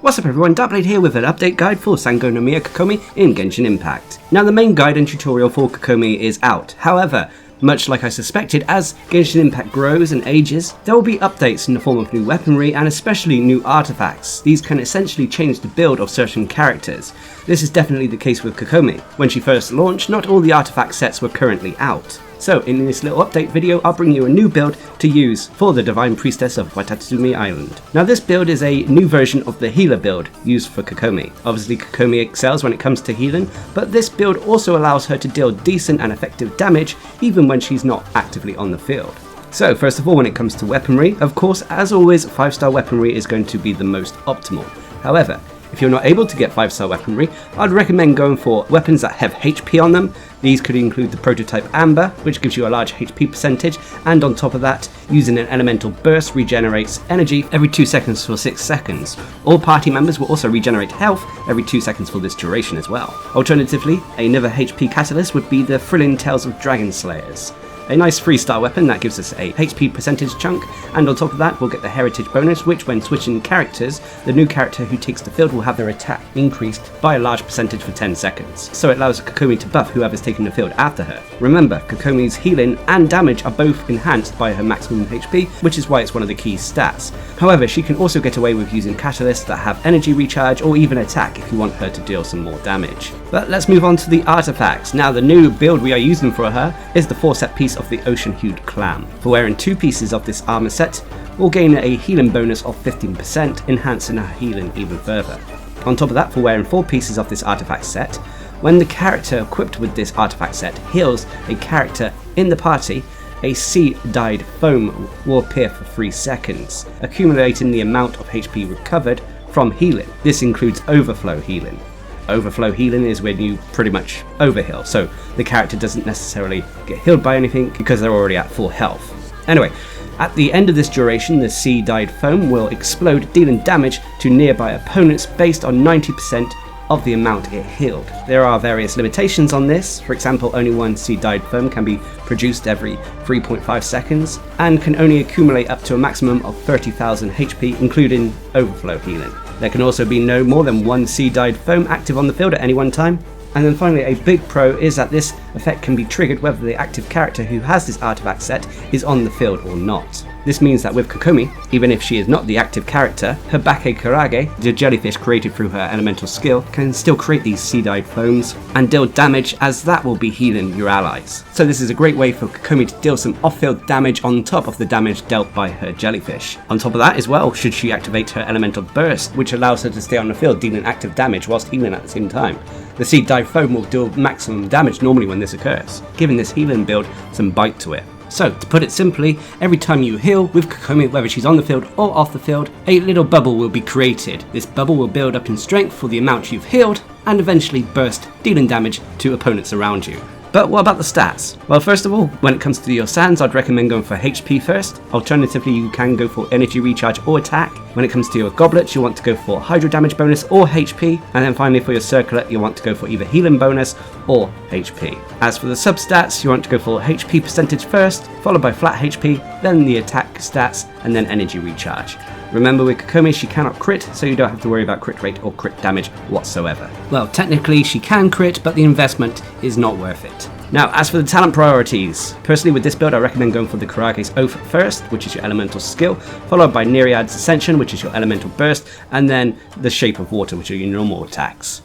What's up everyone, Darcblade here with an update guide for Sangonomiya Kokomi in Genshin Impact. Now the main guide and tutorial for Kokomi is out, however, much like I suspected, as Genshin Impact grows and ages, there will be updates in the form of new weaponry and especially new artifacts. These can essentially change the build of certain characters. This is definitely the case with Kokomi. When she first launched, not all the artifact sets were currently out. So in this little update video, I'll bring you a new build to use for the Divine Priestess of Waitatsume Island. Now this build is a new version of the healer build used for Kokomi. Obviously Kokomi excels when it comes to healing, but this build also allows her to deal decent and effective damage even when she's not actively on the field. So first of all, when it comes to weaponry, of course, as always, 5-star weaponry is going to be the most optimal. However, if you're not able to get 5-star weaponry, I'd recommend going for weapons that have HP on them. These could include the prototype Amber, which gives you a large HP percentage, and on top of that, using an elemental burst regenerates energy every 2 seconds for 6 seconds. All party members will also regenerate health every 2 seconds for this duration as well. Alternatively, another HP catalyst would be the Thrilling Tales of Dragon Slayers. A nice 3-star weapon that gives us a HP percentage chunk, and on top of that we'll get the heritage bonus, which when switching characters, the new character who takes the field will have their attack increased by a large percentage for 10 seconds. So it allows Kokomi to buff whoever's taking the field after her. Remember, Kokomi's healing and damage are both enhanced by her maximum HP, which is why it's one of the key stats. However, she can also get away with using catalysts that have energy recharge or even attack if you want her to deal some more damage. But let's move on to the artifacts. Now the new build we are using for her is the 4-set piece of the Ocean Hued Clam. For wearing 2 pieces of this armor set, we'll gain a healing bonus of 15%, enhancing her healing even further. On top of that, for wearing 4 pieces of this artifact set, when the character equipped with this artifact set heals a character in the party, a sea-dyed foam will appear for 3 seconds, accumulating the amount of HP recovered from healing. This includes Overflow Healing. Overflow Healing is when you pretty much overheal, so the character doesn't necessarily get healed by anything because they're already at full health. Anyway, at the end of this duration, the sea-dyed foam will explode, dealing damage to nearby opponents based on 90% of the amount it healed. There are various limitations on this. For example, only 1 sea-dyed foam can be produced every 3.5 seconds and can only accumulate up to a maximum of 30,000 HP, including Overflow Healing. There can also be no more than 1 sea-dyed foam active on the field at any one time. And then finally, a big pro is that this effect can be triggered whether the active character who has this artifact set is on the field or not. This means that with Kokomi, even if she is not the active character, her Bake Karage, the jellyfish created through her elemental skill, can still create these sea-dyed foams and deal damage, as that will be healing your allies. So this is a great way for Kokomi to deal some off-field damage on top of the damage dealt by her jellyfish. On top of that as well, should she activate her elemental burst, which allows her to stay on the field dealing active damage whilst healing at the same time. The sea-dyed foam will deal maximum damage normally when this occurs, giving this healing build some bite to it. So, to put it simply, every time you heal with Kokomi, whether she's on the field or off the field, a little bubble will be created. This bubble will build up in strength for the amount you've healed, and eventually burst, dealing damage to opponents around you. But what about the stats? Well, first of all, when it comes to your sands, I'd recommend going for HP first. Alternatively, you can go for energy recharge or attack. When it comes to your goblets, you want to go for hydro damage bonus or HP. And then finally for your circlet, you want to go for either healing bonus or HP. As for the substats, you want to go for HP percentage first, followed by flat HP, then the attack stats, and then energy recharge. Remember, with Kokomi, she cannot crit, so you don't have to worry about crit rate or crit damage whatsoever. Well, technically she can crit, but the investment is not worth it. Now, as for the talent priorities, personally with this build I recommend going for the Karage's Oath first, which is your elemental skill, followed by Nereid's Ascension, which is your elemental burst, and then the Shape of Water, which are your normal attacks.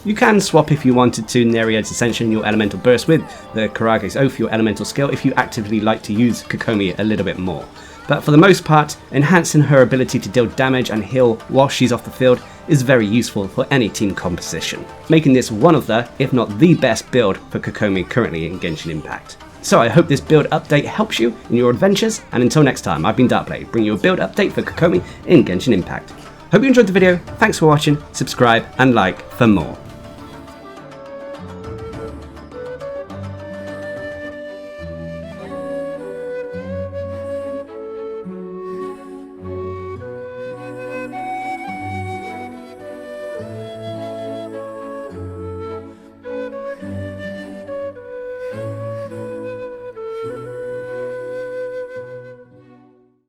You can swap if you wanted to Nereid's Ascension, your elemental burst, with the Karage's Oath, your elemental skill, if you actively like to use Kokomi a little bit more. But for the most part, enhancing her ability to deal damage and heal while she's off the field is very useful for any team composition, making this one of the, if not the best build for Kokomi currently in Genshin Impact. So I hope this build update helps you in your adventures, and until next time, I've been Darcblade, bringing you a build update for Kokomi in Genshin Impact. Hope you enjoyed the video, thanks for watching, subscribe and like for more.